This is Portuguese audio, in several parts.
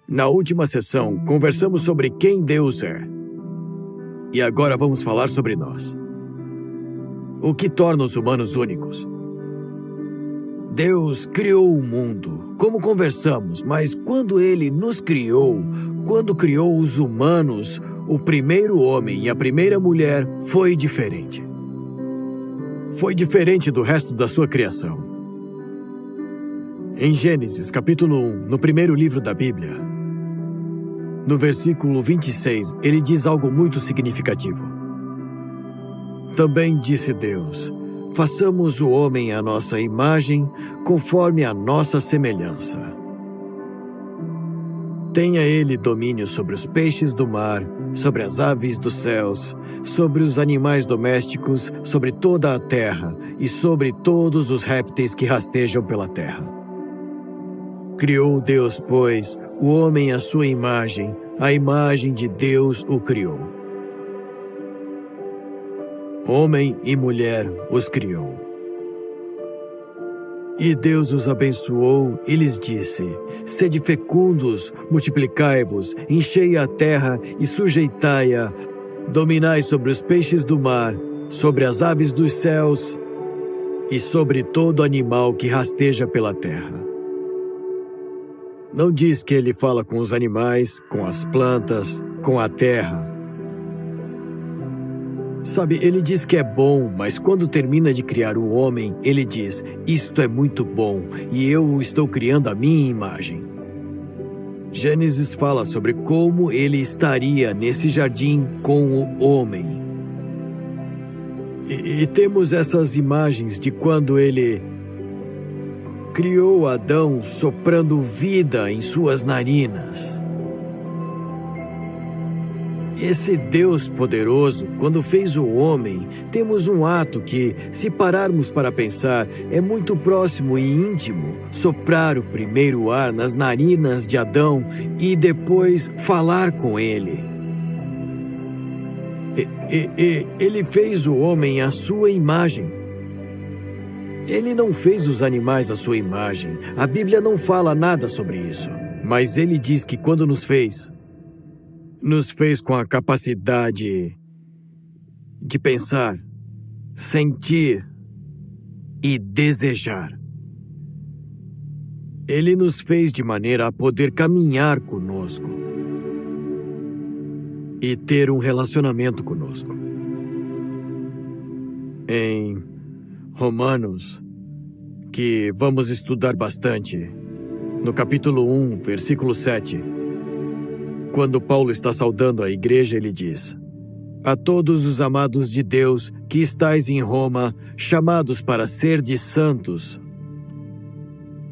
Na última sessão, conversamos sobre quem Deus é. E agora vamos falar sobre nós. O que torna os humanos únicos? Deus criou o mundo, como conversamos, mas quando Ele nos criou, quando criou os humanos, o primeiro homem e a primeira mulher foi diferente. Foi diferente do resto da sua criação. Em Gênesis, capítulo 1, no primeiro livro da Bíblia, no versículo 26, ele diz algo muito significativo. Também disse Deus: façamos o homem à nossa imagem, conforme a nossa semelhança. Tenha ele domínio sobre os peixes do mar, sobre as aves dos céus, sobre os animais domésticos, sobre toda a terra e sobre todos os répteis que rastejam pela terra. Criou Deus, pois, o homem à sua imagem, a imagem de Deus o criou. Homem e mulher os criou. E Deus os abençoou e lhes disse: sede fecundos, multiplicai-vos, enchei a terra e sujeitai-a, dominai sobre os peixes do mar, sobre as aves dos céus e sobre todo animal que rasteja pela terra. Não diz que ele fala com os animais, com as plantas, com a terra. Sabe, ele diz que é bom, mas quando termina de criar o homem, ele diz: isto é muito bom, e eu o estou criando à minha imagem. Gênesis fala sobre como ele estaria nesse jardim com o homem. E temos essas imagens de quando ele criou Adão soprando vida em suas narinas. Esse Deus poderoso, quando fez o homem, temos um ato que, se pararmos para pensar, é muito próximo e íntimo: soprar o primeiro ar nas narinas de Adão e depois falar com ele. Ele fez o homem à sua imagem. Ele não fez os animais à sua imagem. A Bíblia não fala nada sobre isso. Mas ele diz que quando nos fez com a capacidade de pensar, sentir e desejar. Ele nos fez de maneira a poder caminhar conosco e ter um relacionamento conosco. Em Romanos, que vamos estudar bastante, no capítulo 1, versículo 7, quando Paulo está saudando a igreja, ele diz: a todos os amados de Deus que estais em Roma, chamados para serdes santos,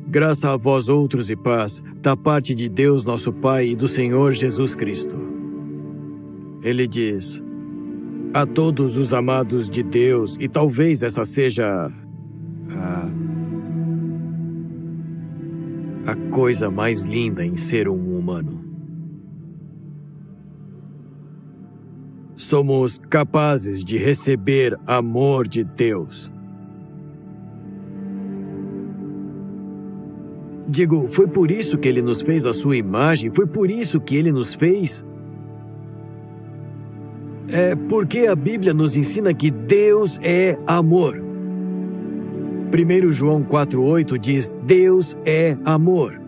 graça a vós outros e paz, da parte de Deus nosso Pai e do Senhor Jesus Cristo. Ele diz: a todos os amados de Deus, e talvez essa seja a coisa mais linda em ser um humano. Somos capazes de receber amor de Deus. Digo, foi por isso que Ele nos fez à sua imagem, foi por isso que Ele nos fez. É porque a Bíblia nos ensina que Deus é amor. 1 João 4,8 diz: Deus é amor.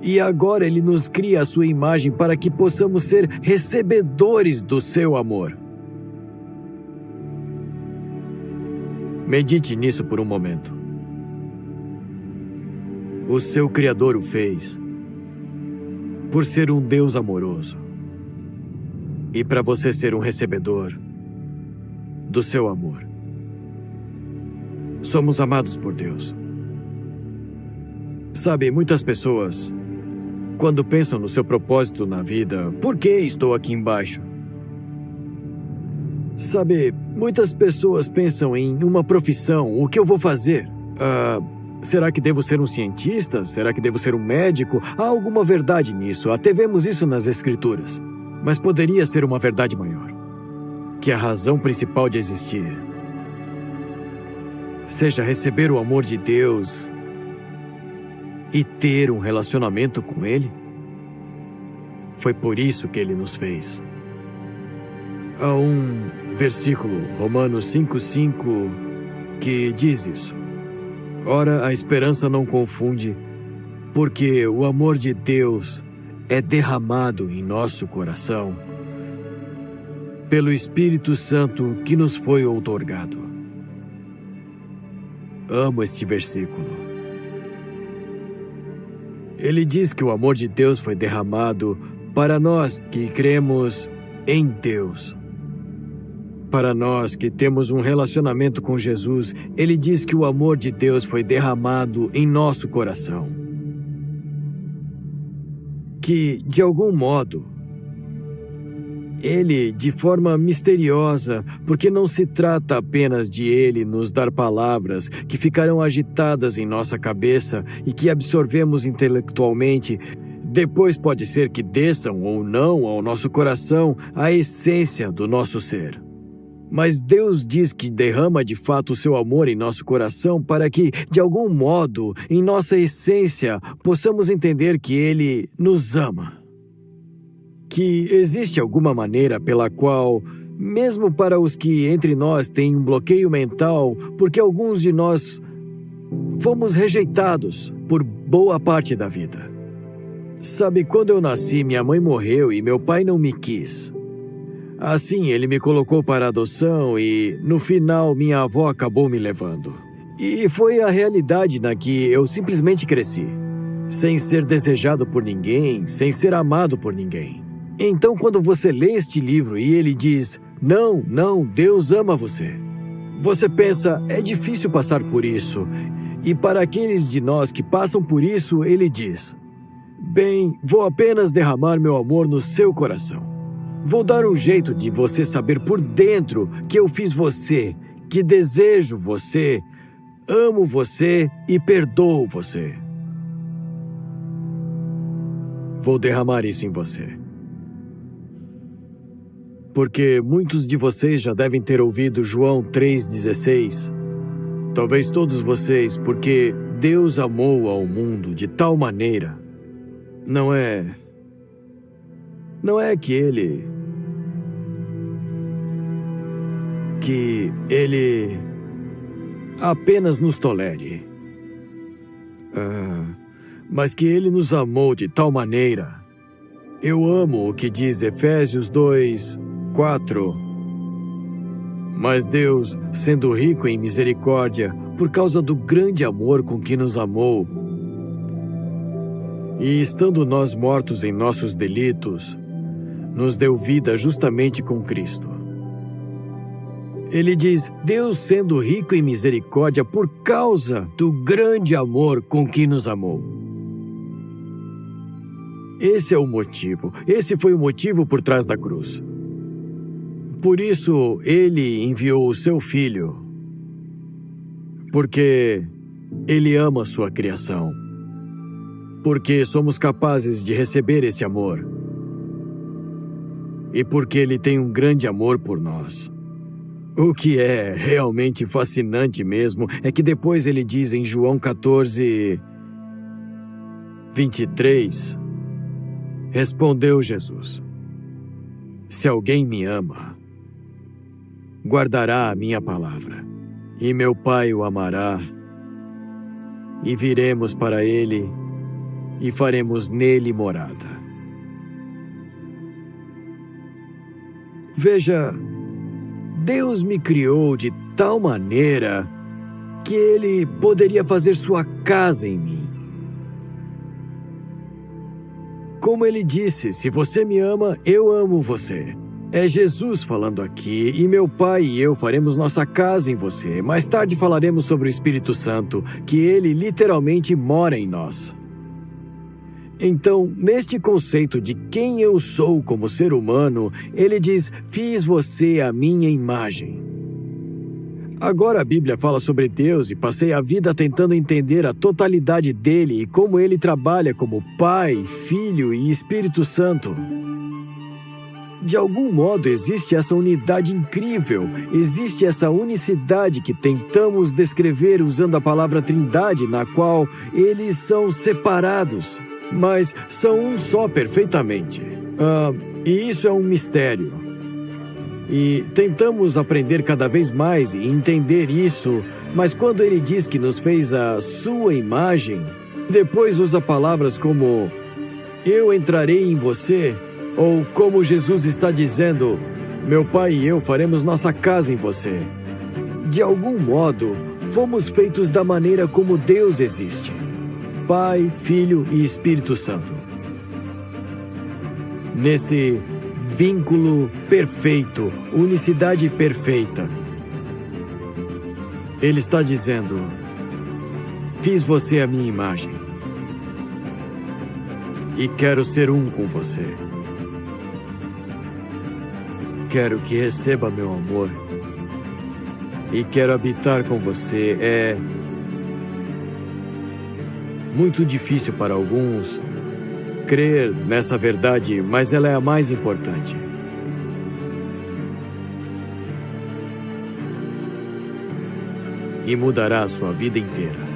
E agora Ele nos cria a sua imagem para que possamos ser recebedores do seu amor. Medite nisso por um momento. O seu Criador o fez por ser um Deus amoroso. E para você ser um recebedor do seu amor. Somos amados por Deus. Sabe, muitas pessoas, quando pensam no seu propósito na vida, por que estou aqui embaixo? Sabe, muitas pessoas pensam em uma profissão, o que eu vou fazer? Será que devo ser um cientista? Será que devo ser um médico? Há alguma verdade nisso, até vemos isso nas Escrituras. Mas poderia ser uma verdade maior, que a razão principal de existir seja receber o amor de Deus e ter um relacionamento com Ele. Foi por isso que Ele nos fez. Há um versículo, Romanos 5:5, que diz isso. Ora, a esperança não confunde, porque o amor de Deus é derramado em nosso coração pelo Espírito Santo que nos foi outorgado. Amo este versículo. Ele diz que o amor de Deus foi derramado para nós que cremos em Deus. Para nós que temos um relacionamento com Jesus, ele diz que o amor de Deus foi derramado em nosso coração. Que, de algum modo, Ele, de forma misteriosa, porque não se trata apenas de Ele nos dar palavras que ficarão agitadas em nossa cabeça e que absorvemos intelectualmente, depois pode ser que desçam ou não ao nosso coração a essência do nosso ser. Mas Deus diz que derrama de fato o seu amor em nosso coração para que, de algum modo, em nossa essência, possamos entender que Ele nos ama. Que existe alguma maneira pela qual, mesmo para os que entre nós têm um bloqueio mental, porque alguns de nós fomos rejeitados por boa parte da vida. Sabe, quando eu nasci, minha mãe morreu e meu pai não me quis. Assim, ele me colocou para adoção e, no final, minha avó acabou me levando. E foi a realidade na que eu simplesmente cresci. Sem ser desejado por ninguém, sem ser amado por ninguém. Então, quando você lê este livro e ele diz, não, Deus ama você. Você pensa, é difícil passar por isso. E para aqueles de nós que passam por isso, ele diz, bem, vou apenas derramar meu amor no seu coração. Vou dar um jeito de você saber por dentro que eu fiz você, que desejo você, amo você e perdoo você. Vou derramar isso em você. Porque muitos de vocês já devem ter ouvido João 3,16. Talvez todos vocês, porque Deus amou ao mundo de tal maneira. Não é que Ele apenas nos tolere. Mas que Ele nos amou de tal maneira. Eu amo o que diz Efésios 2:4. Mas Deus, sendo rico em misericórdia, por causa do grande amor com que nos amou, e estando nós mortos em nossos delitos, nos deu vida justamente com Cristo. Ele diz, Deus sendo rico em misericórdia por causa do grande amor com que nos amou. Esse é o motivo, esse foi o motivo por trás da cruz. Por isso, Ele enviou o seu Filho, porque Ele ama sua criação, porque somos capazes de receber esse amor, e porque Ele tem um grande amor por nós. O que é realmente fascinante mesmo é que depois ele diz em João 14:23, respondeu Jesus, se alguém me ama, guardará a minha palavra, e meu Pai o amará, e viremos para ele, e faremos nele morada. Veja, Deus me criou de tal maneira que Ele poderia fazer sua casa em mim. Como Ele disse, se você me ama, eu amo você. É Jesus falando aqui, e meu Pai e eu faremos nossa casa em você. Mais tarde falaremos sobre o Espírito Santo, que Ele literalmente mora em nós. Então, neste conceito de quem eu sou como ser humano, ele diz, fiz você à minha imagem. Agora a Bíblia fala sobre Deus e passei a vida tentando entender a totalidade dele e como ele trabalha como Pai, Filho e Espírito Santo. De algum modo existe essa unidade incrível, existe essa unicidade que tentamos descrever usando a palavra Trindade, na qual eles são separados, mas são um só perfeitamente. E isso é um mistério. E tentamos aprender cada vez mais e entender isso, mas quando ele diz que nos fez a sua imagem, depois usa palavras como eu entrarei em você, ou como Jesus está dizendo, meu pai e eu faremos nossa casa em você. De algum modo, fomos feitos da maneira como Deus existe. Pai, Filho e Espírito Santo. Nesse vínculo perfeito, unicidade perfeita. Ele está dizendo, fiz você a minha imagem. E quero ser um com você. Quero que receba meu amor. E quero habitar com você. É muito difícil para alguns crer nessa verdade, mas ela é a mais importante. E mudará a sua vida inteira.